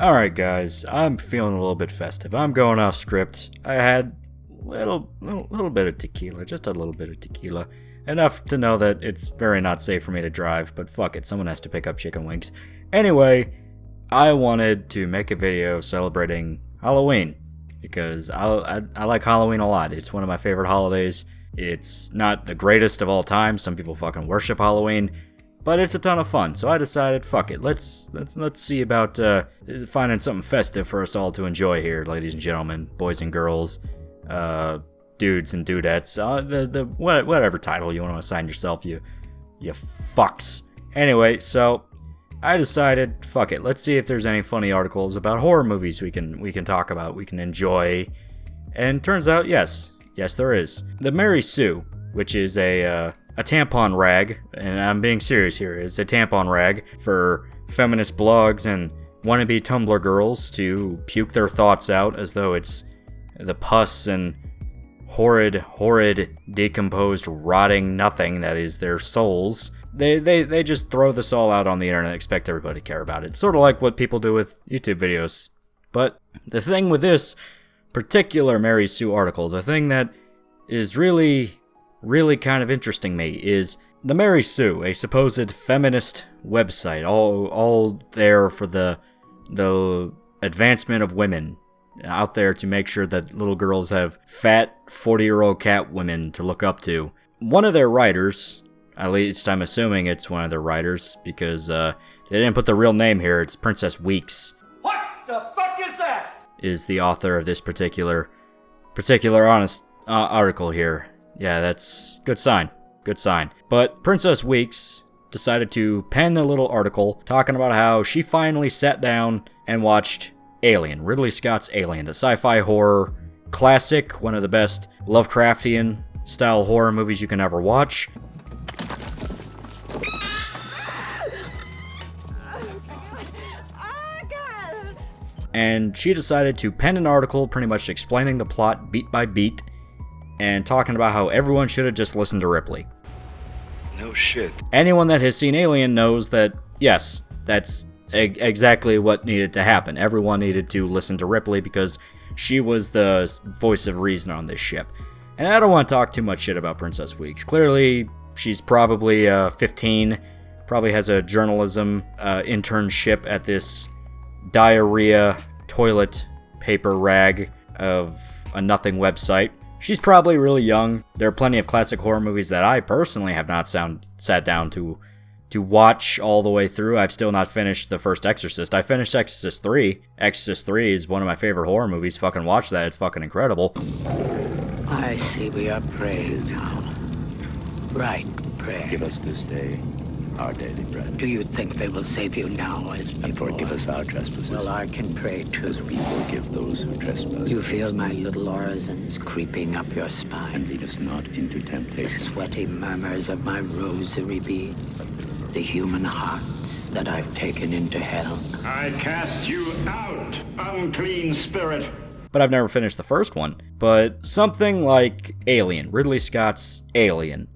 Alright guys, I'm feeling a little bit festive. I'm going off script. I had a little bit of tequila, just a little bit of tequila. Enough to know that it's very not safe for me to drive, but fuck it, someone has to pick up chicken wings. Anyway, I wanted to make a video celebrating Halloween, because I like Halloween a lot. It's one of my favorite holidays. It's not the greatest of all time. Some people fucking worship Halloween, but it's a ton of fun. So I decided, fuck it, let's see about finding something festive for us all to enjoy here, ladies and gentlemen, boys and girls, dudes and dudettes, whatever title you want to assign yourself, you fucks. Anyway, so I decided, fuck it, let's see if there's any funny articles about horror movies we can talk about, we can enjoy. And turns out, yes there is. The Mary Sue, which is a tampon rag, and I'm being serious here, it's a tampon rag for feminist blogs and wannabe Tumblr girls to puke their thoughts out as though it's the pus and horrid, decomposed, rotting nothing that is their souls. They just throw this all out on the internet and expect everybody to care about it. Sort of like what people do with YouTube videos. But the thing with this particular Mary Sue article, the thing that is really kind of interesting me is the Mary Sue, a supposed feminist website, all there for the advancement of women, out there to make sure that little girls have fat 40-year-old cat women to look up to. One of their writers, at least I'm assuming it's one of their writers, because they didn't put the real name here, it's Princess Weeks. What the fuck is that? Is the author of this particular honest article here. Yeah, that's good sign. But Princess Weeks decided to pen a little article talking about how she finally sat down and watched Alien, Ridley Scott's Alien, the sci-fi horror classic, one of the best Lovecraftian style horror movies you can ever watch. And she decided to pen an article pretty much explaining the plot beat by beat and talking about how everyone should have just listened to Ripley. No shit. Anyone that has seen Alien knows that, yes, that's exactly what needed to happen. Everyone needed to listen to Ripley because she was the voice of reason on this ship. And I don't want to talk too much shit about Princess Weeks. Clearly, she's probably 15, probably has a journalism internship at this diarrhea toilet paper rag of a nothing website. She's probably really young. There are plenty of classic horror movies that I personally have not sat down to watch all the way through. I've still not finished the first Exorcist. I finished Exorcist 3. Exorcist 3 is one of my favorite horror movies. Fucking watch that. It's fucking incredible. I see we are praying now. Right prayer. Give us this day our daily bread. Do you think they will save you now as before? And forgive us our trespasses. Well, I can pray too. As we forgive those who trespass. You feel my little orisons creeping up your spine. And lead us not into The temptation. sweaty murmurs of my rosary beads. The human hearts that I've taken into hell. I cast you out, unclean spirit. But I've never finished the first one. But something like Alien, Ridley Scott's Alien.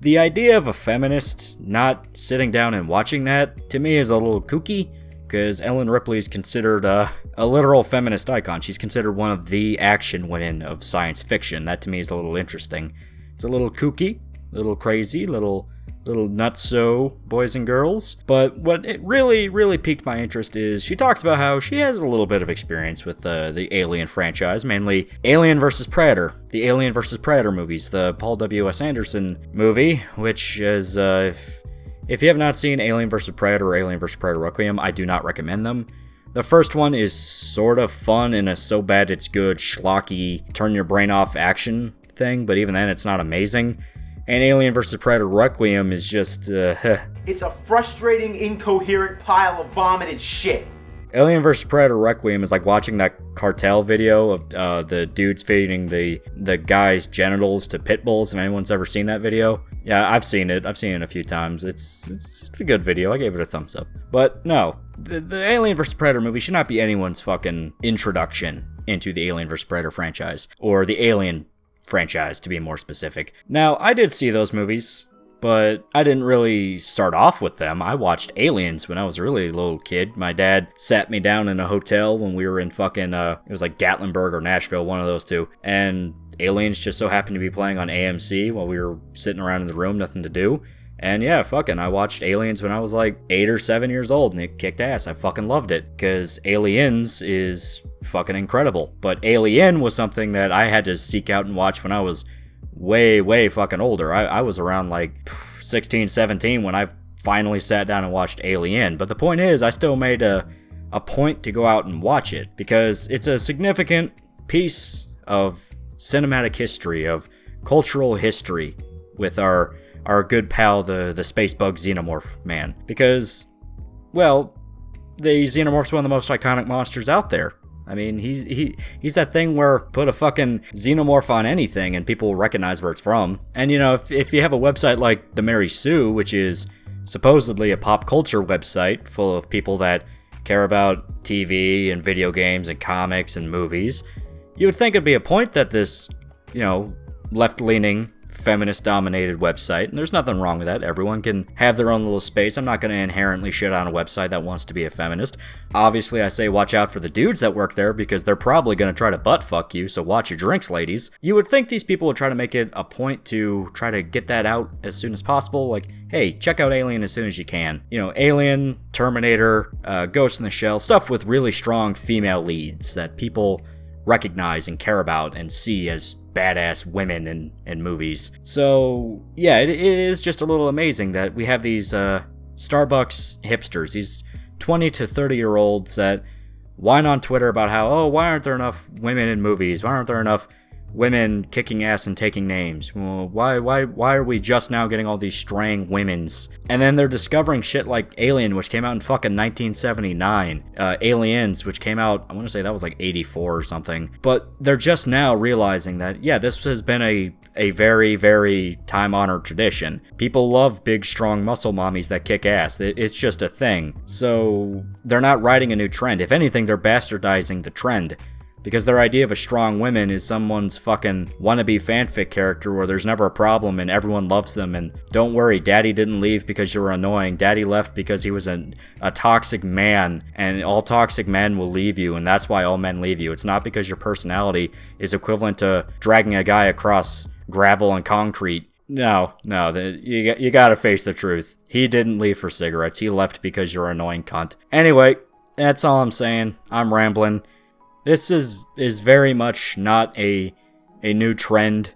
The idea of a feminist not sitting down and watching that, to me, is a little kooky, because Ellen Ripley is considered a literal feminist icon. She's considered one of the action women of science fiction. That, to me, is a little interesting. It's a little kooky, a little crazy, little nutso, boys and girls. But what it really piqued my interest is she talks about how she has a little bit of experience with the Alien franchise, mainly Alien vs. Predator, the Alien vs. Predator movies, the Paul W.S. Anderson movie, which is, if you have not seen Alien vs. Predator or Alien vs. Predator Requiem, I do not recommend them. The first one is sort of fun in a so bad it's good, schlocky, turn your brain off action thing, but even then it's not amazing. And Alien vs. Predator Requiem is just, It's a frustrating, incoherent pile of vomited shit. Alien vs. Predator Requiem is like watching that cartel video of the dudes feeding the guy's genitals to pit bulls, if anyone's ever seen that video. Yeah, I've seen it. I've seen it a few times. It's a good video. I gave it a thumbs up. But no, the Alien vs. Predator movie should not be anyone's fucking introduction into the Alien vs. Predator franchise, or the Alien franchise, to be more specific. Now, I did see those movies. but I didn't really start off with them. I watched Aliens when I was a really little kid. My dad sat me down in a hotel when we were in fucking, it was like Gatlinburg or Nashville, one of those two, and Aliens just so happened to be playing on AMC while we were sitting around in the room, nothing to do. And yeah, fucking, I watched Aliens when I was like 8 or 7 years old, and it kicked ass. I fucking loved it, because Aliens is fucking incredible. But Alien was something that I had to seek out and watch when I was way fucking older. I was around like 16, 17 when I finally sat down and watched Alien. But the point is, I still made a point to go out and watch it, because it's a significant piece of cinematic history, of cultural history, with our good pal, the space bug xenomorph man. Because, well, the xenomorph's one of the most iconic monsters out there. I mean, he's that thing where put a fucking xenomorph on anything and people recognize where it's from. And, you know, if you have a website like The Mary Sue, which is supposedly a pop culture website full of people that care about TV and video games and comics and movies, you would think it'd be a point that this, you know, left-leaning, feminist-dominated website, and there's nothing wrong with that. Everyone can have their own little space. I'm not going to inherently shit on a website that wants to be a feminist. Obviously, I say watch out for the dudes that work there, because they're probably going to try to butt-fuck you, so watch your drinks, ladies. You would think these people would try to make it a point to try to get that out as soon as possible, like, hey, check out Alien as soon as you can. You know, Alien, Terminator, Ghost in the Shell, stuff with really strong female leads that people recognize and care about and see as badass women in movies. So yeah, it is just a little amazing that we have these Starbucks hipsters, these 20 to 30 year olds that whine on Twitter about how, oh, why aren't there enough women in movies? Why aren't there enough women kicking ass and taking names? Well, why are we just now getting all these straying women's? And then they're discovering shit like Alien, which came out in fucking 1979. Aliens, which came out, I want to say that was like 84 or something. But they're just now realizing that, yeah, this has been a very, very time-honored tradition. People love big, strong muscle mommies that kick ass. It's just a thing. So they're not writing a new trend. If anything, they're bastardizing the trend. Because their idea of a strong woman is someone's fucking wannabe fanfic character where there's never a problem and everyone loves them, and don't worry, daddy didn't leave because you were annoying. Daddy left because he was a toxic man, and all toxic men will leave you, and that's why all men leave you. It's not because your personality is equivalent to dragging a guy across gravel and concrete. No, you gotta face the truth. He didn't leave for cigarettes. He left because you're an annoying cunt. Anyway, that's all I'm saying. I'm rambling. This is very much not a new trend,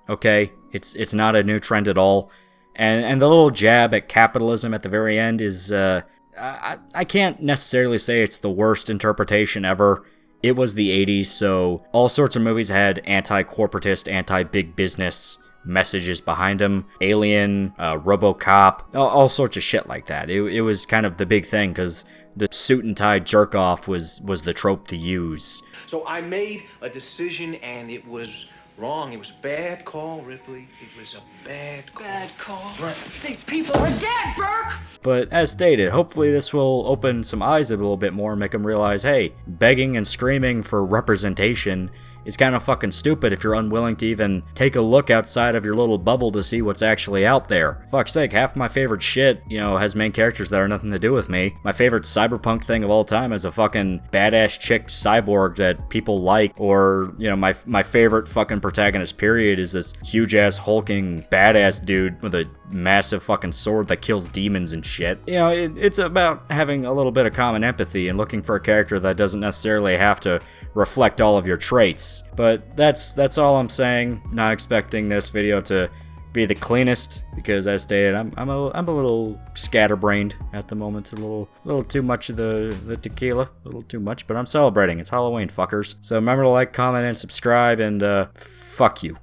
okay? It's not a new trend at all. And the little jab at capitalism at the very end is, I can't necessarily say it's the worst interpretation ever. It was the 80s, so all sorts of movies had anti-corporatist, anti-big business messages behind them. Alien, RoboCop, all sorts of shit like that. It was kind of the big thing, because the suit and tie jerk off was the trope to use. So I made a decision, and it was wrong. It was a bad call, Ripley. It was a bad call. Bad call. Right. These people are dead, Burke! But as stated, hopefully this will open some eyes a little bit more and make them realize, hey, begging and screaming for representation is kind of fucking stupid if you're unwilling to even take a look outside of your little bubble to see what's actually out there. Fuck's sake, half my favorite shit, you know, has main characters that are nothing to do with me. My favorite cyberpunk thing of all time is a fucking badass chick cyborg that people like, or, you know, my favorite fucking protagonist period is this huge-ass hulking badass dude with a massive fucking sword that kills demons and shit. You know, it's about having a little bit of common empathy and looking for a character that doesn't necessarily have to reflect all of your traits. But that's all I'm saying. Not expecting this video to be the cleanest, because as stated, I'm a little scatterbrained at the moment. A little too much of the tequila, a little too much, but I'm celebrating. It's Halloween, fuckers. So remember to like, comment, and subscribe, and fuck you.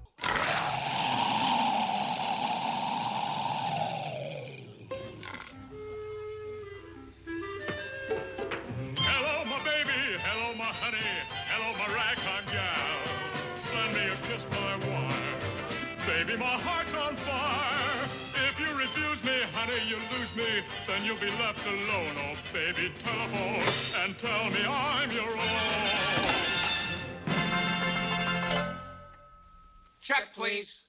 Hello, my baby. Hello, my honey. Hello, my ragtime gal. Send me a kiss, my wire. Baby, my heart's on fire. If you refuse me, honey, you lose me. Then you'll be left alone. Oh, baby, telephone and tell me I'm your own. Check, please.